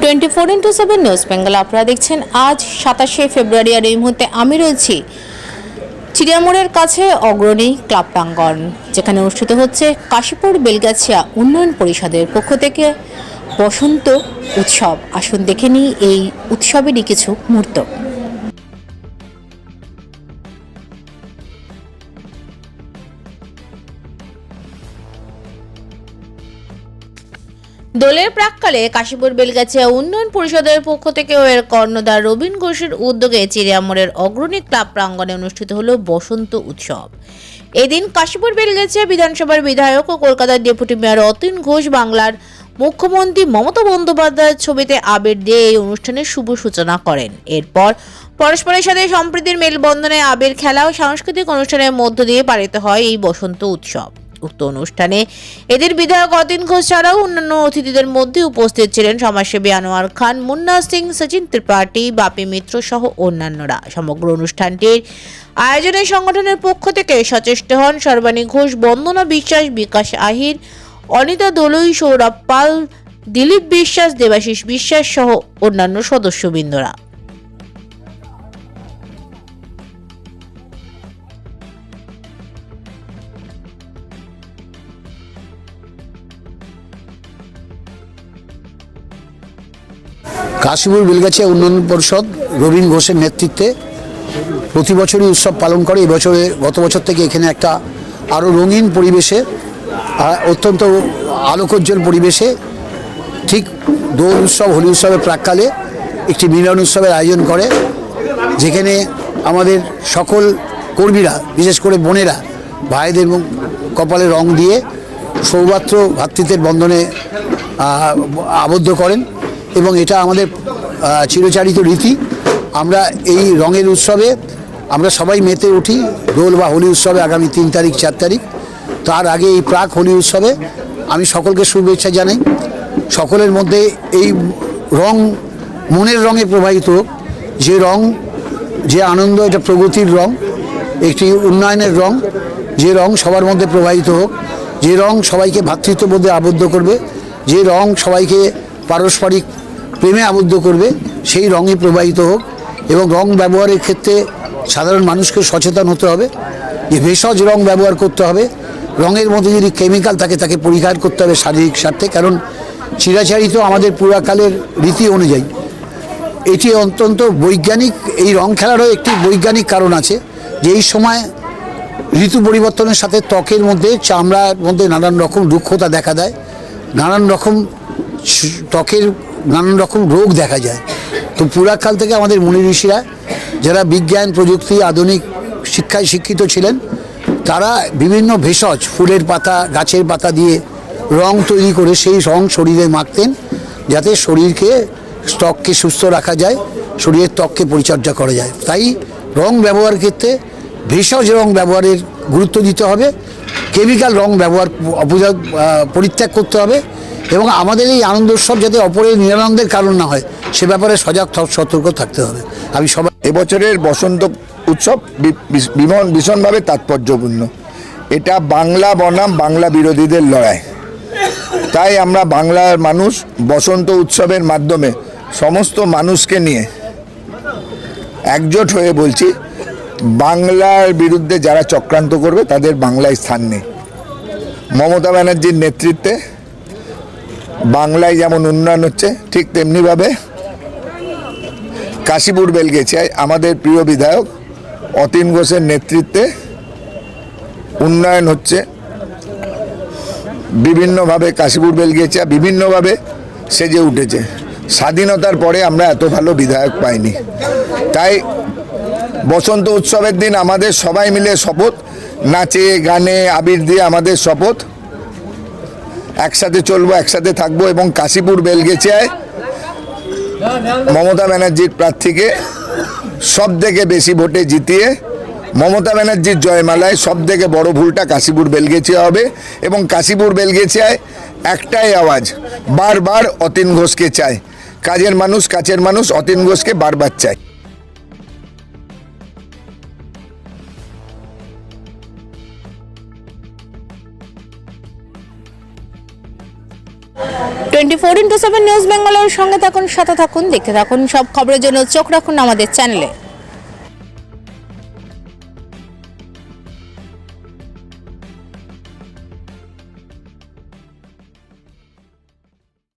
24x7 news Bengal আপনারা দেখছেন। আজ 27শে ফেব্রুয়ারি আর এই মুহূর্তে আমি রয়েছি চিড়িয়ামোড়ের কাছে অগ্রণী ক্লাব প্রাঙ্গণ, যেখানে অনুষ্ঠিত হচ্ছে কাশীপুর বেলগাছিয়া উন্নয়ন পরিষদের পক্ষ থেকে বসন্ত উৎসব। আসুন দেখে নিই এই উৎসবেরই কিছু মুহূর্ত। দোলের প্রাক্কালে কাশীপুর বেলগাছিয়া উন্নয়ন পরিষদের পক্ষ থেকে এর কর্ণধার রবীন ঘোষের উদ্যোগে চিড়িয়ামোড়ের অগ্রণী ক্লাব প্রাঙ্গণে অনুষ্ঠিত হলো বসন্ত উৎসব। এদিন কাশীপুর বেলগাছিয়া বিধানসভার বিধায়ক ও কলকাতার ডেপুটি মেয়র অতীন ঘোষ বাংলার মুখ্যমন্ত্রী মমতা বন্দ্যোপাধ্যায়ের ছবিতে আবির দিয়ে এই অনুষ্ঠানের শুভ সূচনা করেন। এরপর পরস্পরের সাথে সম্প্রীতির মেলবন্ধনে আবির খেলা ও সাংস্কৃতিক অনুষ্ঠানের মধ্য দিয়ে পালিত হয় এই বসন্ত উৎসব। উক্ত অনুষ্ঠানে এদের বিধায়ক অতীন ঘোষ ছাড়াও অন্যান্য অতিথিদের মধ্যে উপস্থিত ছিলেন সমাজসেবী আনোয়ার খান, মুন্না সিং, সচিন ত্রিপাঠী, বাপি মিত্র সহ অন্যান্যরা। সমগ্র অনুষ্ঠানটির আয়োজনে সংগঠনের পক্ষ থেকে সচেষ্ট হন সর্বাণী ঘোষ, বন্দনা বিশ্বাস, বিকাশ আহির, অনিতা দলুই, সৌরভ পাল, দিলীপ বিশ্বাস, দেবাশিস বিশ্বাস সহ অন্যান্য সদস্যবৃন্দরা। কাশীপুর বেলগাছিয়া উন্নয়ন পরিষদ রবীন ঘোষের নেতৃত্বে প্রতি বছরই উৎসব পালন করে। এবছরে গত বছর থেকে এখানে একটা আরও রঙিন পরিবেশে, অত্যন্ত আলোকোজ্জ্বল পরিবেশে, ঠিক দোল উৎসব হোলি উৎসবের প্রাক্কালে একটি মিলন উৎসবের আয়োজন করে, যেখানে আমাদের সকল কর্মীরা, বিশেষ করে বোনেরা ভাইদের কপালে রং দিয়ে সৌভাত্র ভ্রাতৃত্বের বন্ধনে আবদ্ধ করেন এবং এটা আমাদের চিরচারিত রীতি। আমরা এই রঙের উৎসবে আমরা সবাই মেতে উঠি। দোল বা হোলি উৎসবে আগামী 3 তারিখ 4 তারিখ, তার আগে এই প্রাক হোলি উৎসবে আমি সকলকে শুভেচ্ছা জানাই। সকলের মধ্যে এই রং মনের রঙে প্রবাহিত হোক, যে রং, যে আনন্দ, এটা প্রগতির রং, একটি উন্নয়নের রং, যে রং সবার মধ্যে প্রবাহিত হোক, যে রং সবাইকে ভ্রাতৃত্ববোধে আবদ্ধ করবে, যে রং সবাইকে পারস্পরিক প্রেমে আবদ্ধ করবে, সেই রঙই প্রবাহিত হোক। এবং রং ব্যবহারের ক্ষেত্রে সাধারণ মানুষকে সচেতন হতে হবে যে ভেষজ রং ব্যবহার করতে হবে। রঙের মধ্যে যদি কেমিক্যাল থাকে তাকে পরিহার করতে হবে শারীরিক স্বার্থে, কারণ চিরাচরিত আমাদের পুরাকালের রীতি অনুযায়ী এটি অত্যন্ত বৈজ্ঞানিক। এই রং খেলারও একটি বৈজ্ঞানিক কারণ আছে যে এই সময় ঋতু পরিবর্তনের সাথে ত্বকের মধ্যে, চামড়ার মধ্যে নানান রকম রুক্ষতা দেখা দেয়, নানান রকম ত্বকের নানান রকম রোগ দেখা যায়। তো পুরাকাল থেকে আমাদের মুনি ঋষিরা, যারা বিজ্ঞান, প্রযুক্তি, আধুনিক শিক্ষায় শিক্ষিত ছিলেন, তারা বিভিন্ন ভেষজ, ফুলের পাতা, গাছের পাতা দিয়ে রং তৈরি করে সেই রং শরীরে মাখতেন, যাতে শরীরকে, ত্বককে সুস্থ রাখা যায়, শরীরের ত্বককে পরিচর্যা করা যায়। তাই রং ব্যবহারের ক্ষেত্রে ভেষজ রং ব্যবহারের গুরুত্ব দিতে হবে, কেমিক্যাল রং ব্যবহার পরিত্যাগ করতে হবে এবং আমাদের এই আনন্দ উৎসব যাতে অপরের নিরানন্দের কারণ না হয় সে ব্যাপারে সজাগ সতর্ক থাকতে হবে। আমি সবাই এবছরের বসন্ত উৎসব ভীষণভাবে তাৎপর্যপূর্ণ। এটা বাংলা বনাম বাংলা বিরোধীদের লড়াই। তাই আমরা বাংলার মানুষ বসন্ত উৎসবের মাধ্যমে সমস্ত মানুষকে নিয়ে একজোট হয়ে বলছি, বাংলার বিরুদ্ধে যারা চক্রান্ত করবে তাদের বাংলায় স্থান নেই। মমতা ব্যানার্জির নেতৃত্বে বাংলায় যেমন উন্নয়ন হচ্ছে, ঠিক তেমনিভাবে কাশীপুর বেলগাছিয়ায় আমাদের প্রিয় বিধায়ক অতীন ঘোষের নেতৃত্বে উন্নয়ন হচ্ছে। বিভিন্নভাবে কাশীপুর বেলগাছিয়া বিভিন্নভাবে সেজে উঠেছে। স্বাধীনতার পরে আমরা এত ভালো বিধায়ক পাইনি। তাই বসন্ত উৎসবের দিন আমাদের সবাই মিলে শপথ, নাচে গানে আবির দিয়ে আমাদের শপথ, একসাথে চলবো, একসাথে থাকবো এবং কাশীপুর বেলগাছিয়ায় মমতা ব্যানার্জির প্রার্থীকে সব থেকে বেশি ভোটে জিতিয়ে মমতা ব্যানার্জির জয়মালায় সব থেকে বড় ভুলটা কাশীপুর বেলগাছিয়া হবে এবং কাশীপুর বেলগাছিয়ায় একটাই আওয়াজ, বারবার অতীন ঘোষকে চায়। কাজের মানুষ অতীন ঘোষকে বারবার চায়। 24x7 নিউজ বেঙ্গলের সঙ্গে থাকুন, সাথে থাকুন, দেখতে থাকুন, সব খবরের জন্য চোখ রাখুন আমাদের চ্যানেলে।